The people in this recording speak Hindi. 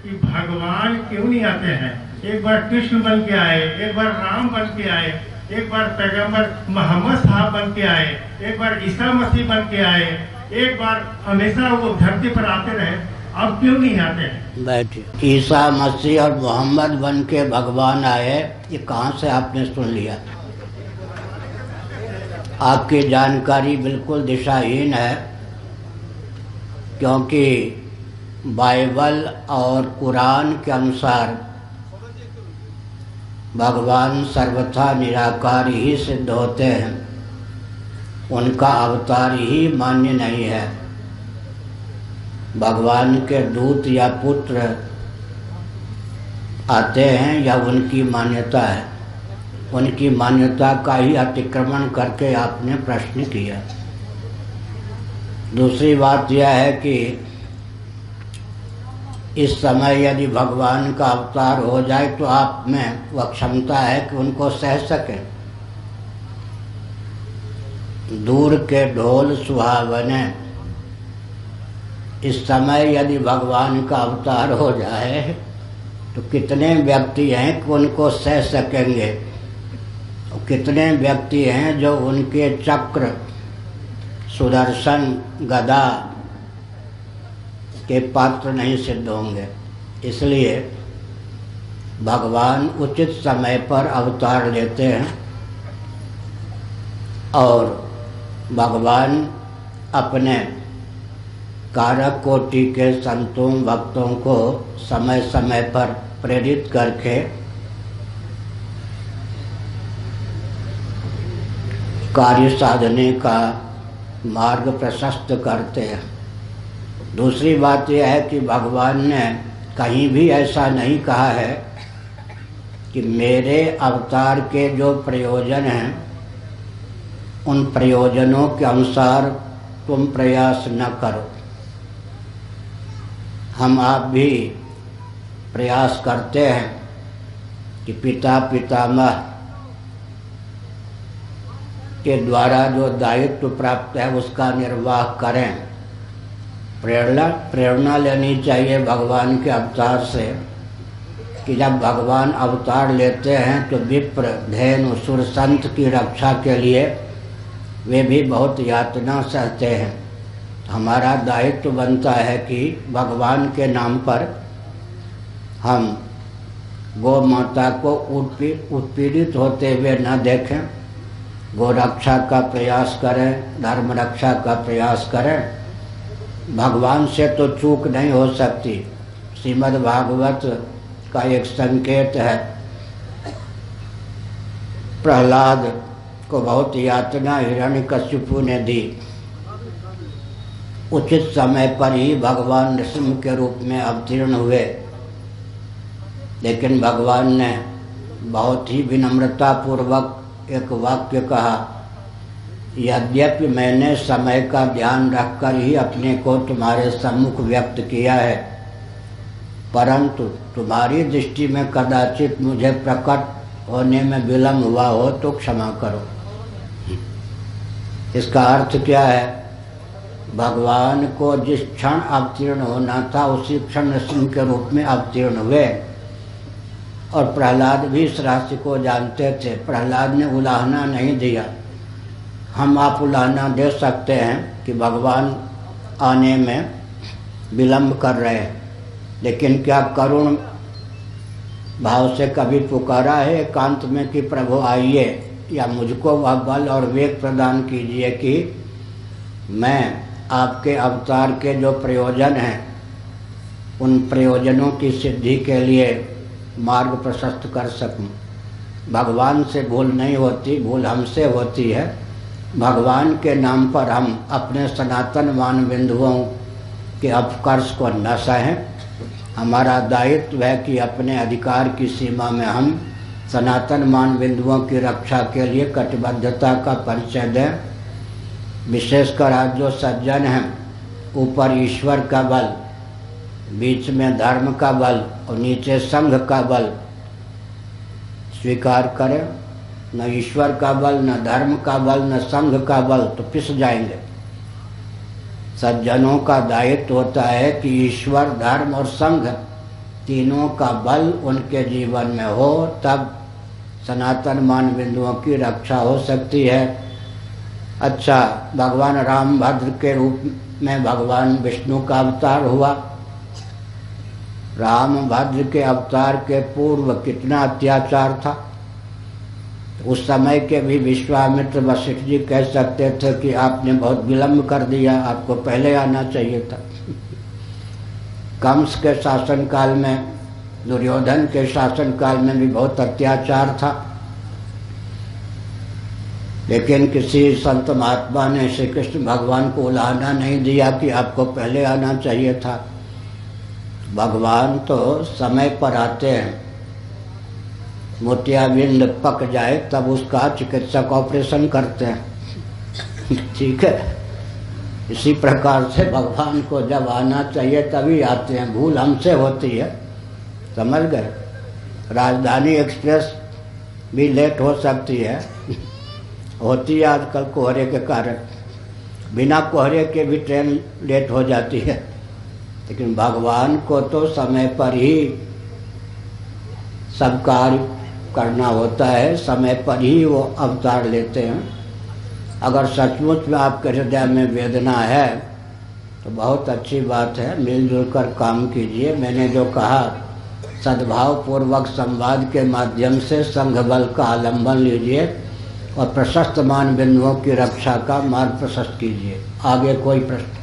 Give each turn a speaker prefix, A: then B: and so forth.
A: कि भगवान क्यों नहीं आते हैं। एक बार कृष्ण बन के आए, एक बार राम बन के आए, एक बार पैगंबर मोहम्मद साहब बन के आए, एक बार ईसा मसीह बन के आए, एक बार हमेशा वो धरती पर आते रहे, अब क्यों नहीं आते हैं।
B: बैठिए। ईसा मसीह और मोहम्मद बन के भगवान आए, ये कहाँ से आपने सुन लिया? आपकी जानकारी बिल्कुल दिशाहीन है, क्योंकि बाइबल और कुरान के अनुसार भगवान सर्वथा निराकार ही सिद्ध होते हैं, उनका अवतार ही मान्य नहीं है। भगवान के दूत या पुत्र आते हैं या उनकी मान्यता है, उनकी मान्यता का ही अतिक्रमण करके आपने प्रश्न किया। दूसरी बात यह है कि इस समय यदि भगवान का अवतार हो जाए तो आप में वह क्षमता है कि उनको सह सकें। दूर के ढोल सुहावने, इस समय यदि भगवान का अवतार हो जाए तो कितने व्यक्ति हैं कि उनको सह सकेंगे, और कितने व्यक्ति हैं जो उनके चक्र, सुदर्शन, गदा के पात्र नहीं सिद्ध होंगे। इसलिए भगवान उचित समय पर अवतार लेते हैं और भगवान अपने कारक कोटि के संतों, भक्तों को समय समय पर प्रेरित करके कार्य साधने का मार्ग प्रशस्त करते हैं। दूसरी बात यह है कि भगवान ने कहीं भी ऐसा नहीं कहा है कि मेरे अवतार के जो प्रयोजन हैं उन प्रयोजनों के अनुसार तुम प्रयास न करो। हम आप भी प्रयास करते हैं कि पिता पितामह के द्वारा जो दायित्व प्राप्त है उसका निर्वाह करें। प्रेरणा लेनी चाहिए भगवान के अवतार से कि जब भगवान अवतार लेते हैं तो विप्र, धेनु, सुर, संत की रक्षा के लिए वे भी बहुत यातना सहते हैं। हमारा दायित्व बनता है कि भगवान के नाम पर हम गौ माता को उत्पीड़ित होते हुए न देखें, गौ रक्षा का प्रयास करें, धर्म रक्षा का प्रयास करें। भगवान से तो चूक नहीं हो सकती। श्रीमद् भागवत का एक संकेत है, प्रहलाद को बहुत यातना हिरण्यकशिपु ने दी। उचित समय पर ही भगवान नृसिंह के रूप में अवतीर्ण हुए, लेकिन भगवान ने बहुत ही विनम्रता पूर्वक एक वाक्य कहा, यद्यपि मैंने समय का ध्यान रखकर ही अपने को तुम्हारे सम्मुख व्यक्त किया है, परंतु तुम्हारी दृष्टि में कदाचित मुझे प्रकट होने में विलम्ब हुआ हो तो क्षमा करो। इसका अर्थ क्या है? भगवान को जिस क्षण अवतीर्ण होना था उसी क्षण नृसिंह के रूप में अवतीर्ण हुए। और प्रहलाद भी इस रहस्य को जानते थे। प्रहलाद ने उलाहना नहीं दिया। हम आप उलाहना दे सकते हैं कि भगवान आने में विलम्ब कर रहे हैं, लेकिन क्या करुण भाव से कभी पुकारा है एकांत में कि प्रभु आइए, या मुझको वह बल और वेग प्रदान कीजिए कि मैं आपके अवतार के जो प्रयोजन हैं उन प्रयोजनों की सिद्धि के लिए मार्ग प्रशस्त कर सकूं। भगवान से भूल नहीं होती, भूल हमसे होती है। भगवान के नाम पर हम अपने सनातन मान बिंदुओं के अपकर्ष को न सहें। हमारा दायित्व है कि अपने अधिकार की सीमा में हम सनातन मान बिंदुओं की रक्षा के लिए कटिबद्धता का परिचय दें। विशेषकर आज जो सज्जन हैं, ऊपर ईश्वर का बल, बीच में धर्म का बल और नीचे संघ का बल स्वीकार करें। न ईश्वर का बल, न धर्म का बल, न संघ का बल, तो पिस जाएंगे। सज्जनों का दायित्व होता है कि ईश्वर, धर्म और संघ तीनों का बल उनके जीवन में हो, तब सनातन मान बिंदुओं की रक्षा हो सकती है। अच्छा, भगवान रामभद्र के रूप में भगवान विष्णु का अवतार हुआ। रामभद्र के अवतार के पूर्व कितना अत्याचार था। उस समय के भी विश्वामित्र वशिष्ठ जी कह सकते थे कि आपने बहुत विलंब कर दिया, आपको पहले आना चाहिए था। कंस के शासनकाल में, दुर्योधन के शासनकाल में भी बहुत अत्याचार था, लेकिन किसी संत महात्मा ने श्री कृष्ण भगवान को उलाहना नहीं दिया कि आपको पहले आना चाहिए था। भगवान तो समय पर आते हैं। मोतियाबिंद पक जाए तब उसका चिकित्सक ऑपरेशन करते हैं। ठीक है, इसी प्रकार से भगवान को जब आना चाहिए तभी आते हैं। भूल हमसे होती है, समझ गए। राजधानी एक्सप्रेस भी लेट हो सकती है, होती है आजकल कोहरे के कारण। बिना कोहरे के भी ट्रेन लेट हो जाती है, लेकिन भगवान को तो समय पर ही सब कार्य करना होता है, समय पर ही वो अवतार लेते हैं। अगर सचमुच में आपके हृदय में वेदना है तो बहुत अच्छी बात है, मिलजुल कर काम कीजिए। मैंने जो कहा, सद्भाव पूर्वक संवाद के माध्यम से संघ बल का आलम्बन लीजिए और प्रशस्त मान बिंदुओं की रक्षा का मार्ग प्रशस्त कीजिए। आगे कोई प्रश्न?